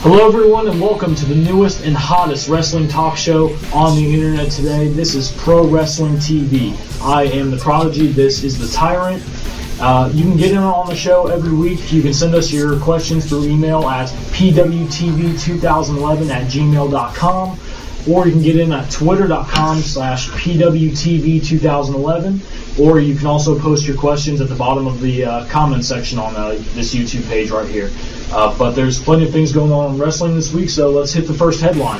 Hello everyone and welcome to the newest and hottest wrestling talk show on the internet today. This is Pro Wrestling TV. I am the Prodigy, this is the Tyrant. You can get in on the show every week. You can send us your questions through email at pwtv2011@gmail.com, or you can get in at twitter.com/pwtv2011, or you can also post your questions at the bottom of the comment section on this YouTube page right here. But there's plenty of things going on in wrestling this week, so let's hit the first headline.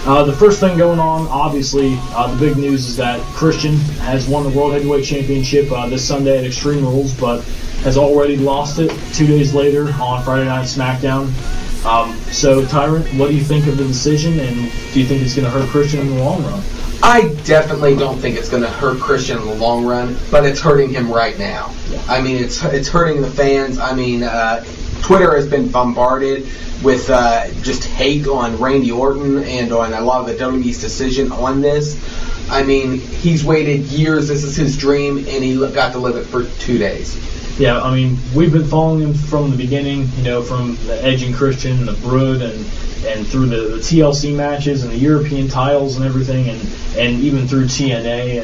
The first thing going on, obviously, the big news is that Christian has won the World Heavyweight Championship this Sunday at Extreme Rules, but has already lost it 2 days later on Friday Night SmackDown. So, Tyrant, what do you think of the decision, and do you think it's going to hurt Christian in the long run? I definitely don't think it's going to hurt Christian in the long run, but it's hurting him right now. Yeah. I mean, it's hurting the fans. I mean, Twitter has been bombarded with just hate on Randy Orton and on a lot of the WWE's decision on this. I mean, he's waited years. This is his dream, and he got to live it for 2 days. Yeah, I mean, we've been following him from the beginning, you know, from the Edge and Christian, the Brood, and through the TLC matches and the European titles and everything, and even through TNA,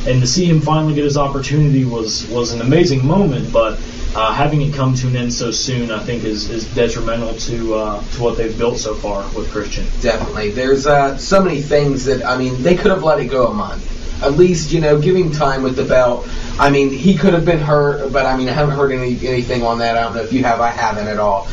and to see him finally get his opportunity was an amazing moment, but having it come to an end so soon, I think, is detrimental to what they've built so far with Christian. Definitely. There's so many things that, I mean, they could have let it go a month. At least, you know, give him time with the belt. I mean, he could have been hurt, but I mean, I haven't heard anything on that. I don't know if you have. I haven't at all.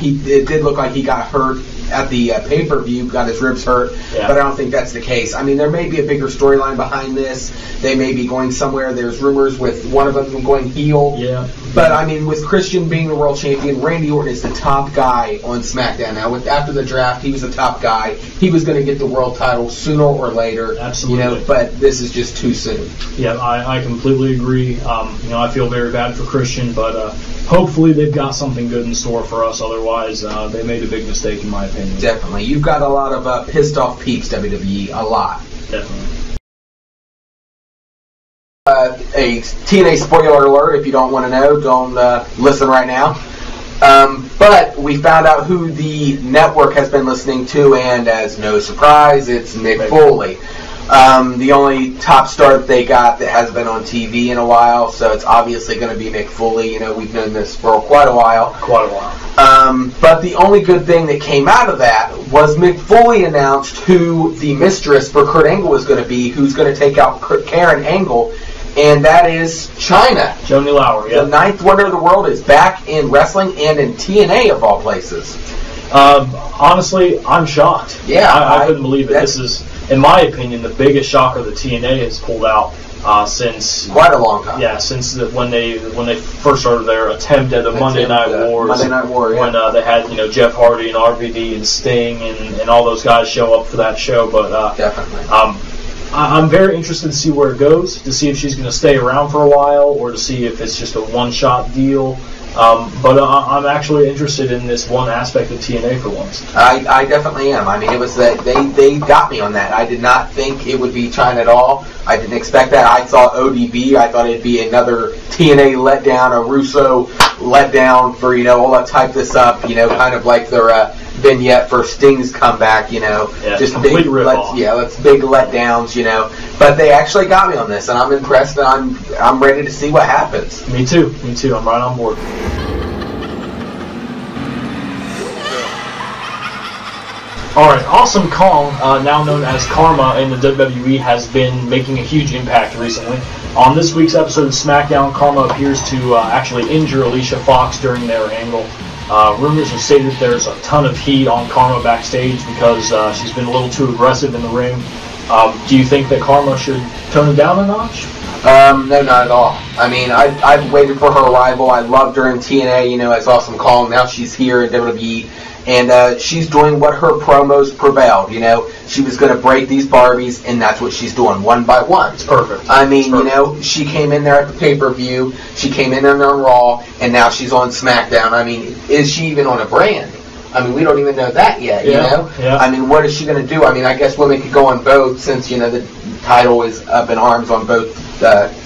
It did look like he got hurt at the pay-per-view, got his ribs hurt, but I don't think that's the case. I mean, there may be a bigger storyline behind this. They may be going somewhere. There's rumors with one of them going heel. Yeah. But, I mean, with Christian being the world champion, Randy Orton is the top guy on SmackDown now. After the draft, he was the top guy. He was going to get the world title sooner or later. Absolutely. You know, but this is just too soon. Yeah, I completely agree. You know, I feel very bad for Christian, but hopefully they've got something good in store for us. Otherwise, they made a big mistake, in my opinion. Definitely. You've got a lot of pissed off peeps, WWE. A lot. Definitely. A TNA spoiler alert, if you don't want to know, don't listen right now. But we found out who the network has been listening to, and as no surprise, it's Mick Foley. The only top star that they got that hasn't been on TV in a while, so it's obviously going to be Mick Foley. You know, we've known this for quite a while. But the only good thing that came out of that was Mick Foley announced who the mistress for Kurt Angle was going to be, who's going to take out Karen Angle, and that is China. Joanie Laurer, yeah. The ninth wonder of the world is back in wrestling and in TNA, of all places. Honestly, I'm shocked. Yeah. I couldn't believe it. This is, in my opinion, the biggest shocker that TNA has pulled out since quite a long time. Yeah, since when they first started their attempt at the Monday Night Wars. Monday Night War, yeah. When they had, you know, Jeff Hardy and RVD and Sting and all those guys show up for that show. But definitely. I'm very interested to see where it goes, to see if she's going to stay around for a while or to see if it's just a one-shot deal. But I'm actually interested in this one aspect of TNA for once. I definitely am. I mean, it was that they got me on that. I did not think it would be China at all. I didn't expect that. I thought ODB. I thought it'd be another TNA letdown, a Russo letdown for, you know, all that type this up, you know, kind of like their vignette for Sting's comeback, you know, just big big letdowns, you know. But they actually got me on this, and I'm impressed, and I'm ready to see what happens. Me too. I'm right on board. Alright, Awesome Kong, now known as Karma in the WWE, has been making a huge impact recently. On this week's episode of SmackDown, Karma appears to actually injure Alicia Fox during their angle. Rumors have stated that there's a ton of heat on Karma backstage because she's been a little too aggressive in the ring. Do you think that Karma should tone it down a notch? No, not at all. I mean, I've waited for her arrival. I loved her in TNA, you know, as Awesome Kong. Now she's here in WWE. And she's doing what her promos prevailed, you know. She was going to break these Barbies, and that's what she's doing, one by one. It's perfect. I mean, you know, she came in there at the pay-per-view, she came in there on Raw, and now she's on SmackDown. I mean, is she even on a brand? I mean, we don't even know that yet, you know? Yeah. I mean, what is she going to do? I mean, I guess women could go on both since, you know, title is up in arms on both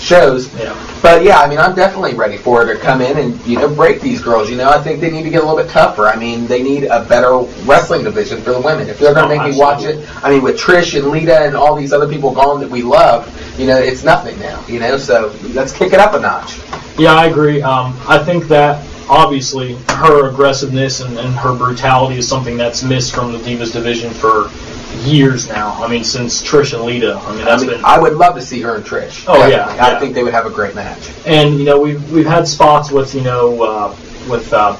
shows. Yeah. But yeah, I mean, I'm definitely ready for her to come in and break these girls. I think they need to get a little bit tougher. I mean, they need a better wrestling division for the women. If they're going to make me watch it, I mean, with Trish and Lita and all these other people gone that we love, it's nothing now. So let's kick it up a notch. Yeah, I agree. I think that obviously her aggressiveness and her brutality is something that's missed from the Divas division for years now. I mean, since Trish and Lita. I would love to see her and Trish. Oh, yeah. I think they would have a great match. And we've had spots with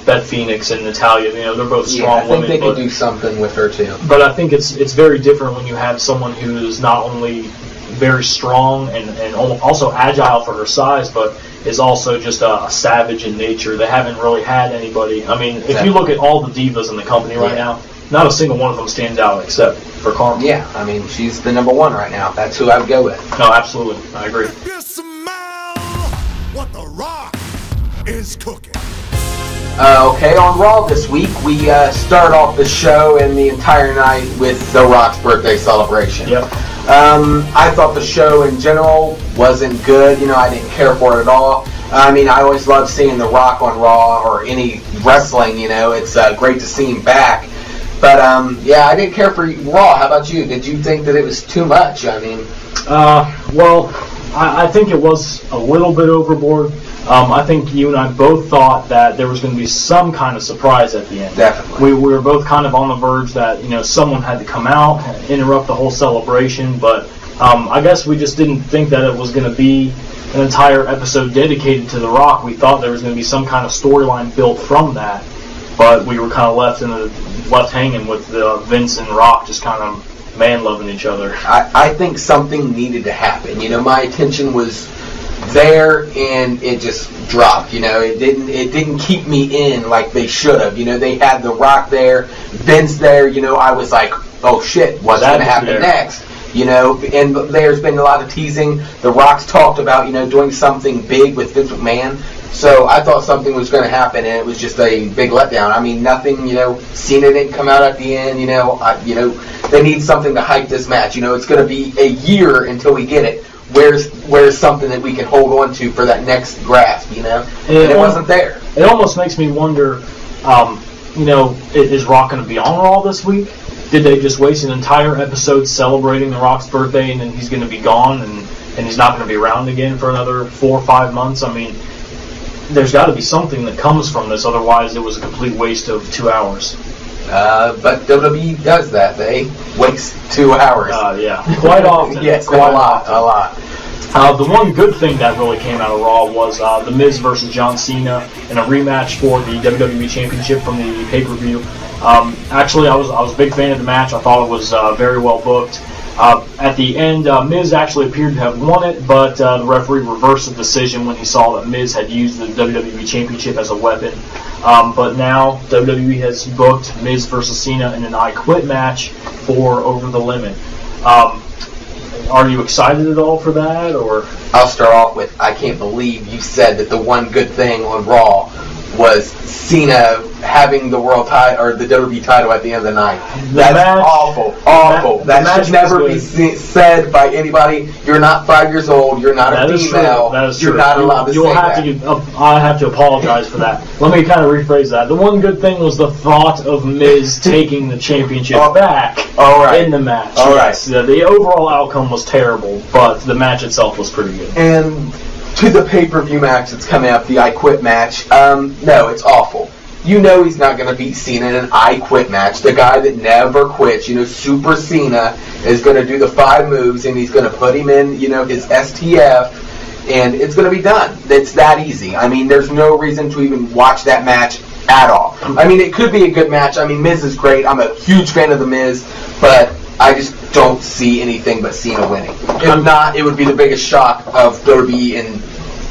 Beth Phoenix and Natalya. They're both strong women. I think they could do something with her too. But I think it's very different when you have someone who is not only very strong and also agile for her size, but is also just a savage in nature. They haven't really had anybody. I mean, if you look at all the divas in the company right now, not a single one of them stands out except for Carmel. Yeah, I mean, she's the number one right now. That's who I would go with. No, absolutely. I agree. You smell what The Rock is cooking. Okay, on Raw this week, we start off the show and the entire night with The Rock's birthday celebration. Yep. I thought the show in general wasn't good. I didn't care for it at all. I mean, I always love seeing The Rock on Raw or any wrestling. It's great to see him back. But, I didn't care for Raw. How about you? Did you think that it was too much? I mean... Well, I think it was a little bit overboard. I think you and I both thought that there was going to be some kind of surprise at the end. Definitely. We were both kind of on the verge that, someone had to come out and interrupt the whole celebration. But I guess we just didn't think that it was going to be an entire episode dedicated to The Rock. We thought there was going to be some kind of storyline built from that. But we were kind of left hanging with Vince and Rock just kind of man-loving each other. I think something needed to happen. My attention was there and it just dropped. It didn't keep me in like they should have. They had The Rock there, Vince there. I was like, oh shit, what's going to happen next? And there's been a lot of teasing. The Rock's talked about, doing something big with Vince McMahon. So I thought something was going to happen, and it was just a big letdown. I mean, nothing, Cena didn't come out at the end, they need something to hype this match. It's going to be a year until we get it. Where's something that we can hold on to for that next grasp, And it wasn't there. It almost makes me wonder, is Rock going to be on Raw this week? Did they just waste an entire episode celebrating The Rock's birthday and then he's going to be gone and he's not going to be around again for another 4 or 5 months? I mean, there's got to be something that comes from this, otherwise it was a complete waste of 2 hours. But WWE does that. They waste 2 hours. Yeah, quite often. Yes, quite a lot. The one good thing that really came out of Raw was The Miz versus John Cena in a rematch for the WWE Championship from the pay-per-view. Actually, I was a big fan of the match. I thought it was very well booked. At the end, Miz actually appeared to have won it, but the referee reversed the decision when he saw that Miz had used the WWE Championship as a weapon. But now WWE has booked Miz versus Cena in an I Quit match for Over the Limit. Are you excited at all for that? Or I'll start off with, I can't believe you said that the one good thing on Raw was Cena having the world title or the WWE title at the end of the night. That's awful. That should never be said by anybody. You're not 5 years old. You're not a female. That is true. You're not allowed to say that. I have to apologize for that. Let me kind of rephrase that. The one good thing was the thought of Miz taking the championship back in the match. All right. Yes, the overall outcome was terrible, but the match itself was pretty good. And to the pay-per-view match that's coming up, the I Quit match, no, it's awful. He's not going to beat Cena in an I Quit match. The guy that never quits, Super Cena, is going to do the 5 moves, and he's going to put him in, his STF, and it's going to be done. It's that easy. I mean, there's no reason to even watch that match at all. I mean, it could be a good match. I mean, Miz is great. I'm a huge fan of The Miz, but I just don't see anything but Cena winning. If not, it would be the biggest shock of WWE in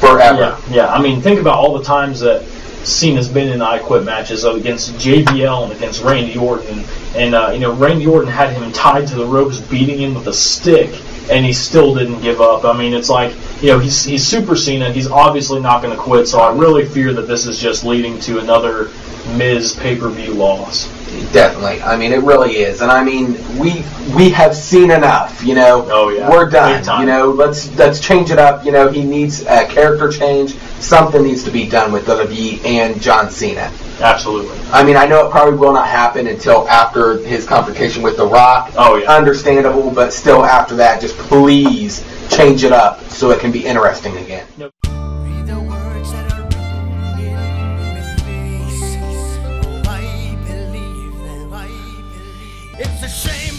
forever. Yeah. I mean, think about all the times that Cena's been in I Quit matches against JBL and against Randy Orton. And Randy Orton had him tied to the ropes, beating him with a stick. and he still didn't give up. I mean, it's like, he's Super Cena. He's obviously not going to quit, so I really fear that this is just leading to another Miz pay-per-view loss. Definitely. I mean, it really is. And I mean, we have seen enough, Oh, yeah. We're done. Big time. Let's change it up. He needs a character change. Something needs to be done with WWE and John Cena. Absolutely. I mean, I know it probably will not happen until after his confrontation with The Rock. Oh, yeah. Understandable, but still after that, just please change it up so it can be interesting again. Yep. Read the words that are written in my face. Oh, I believe them. I believe. It's a shame.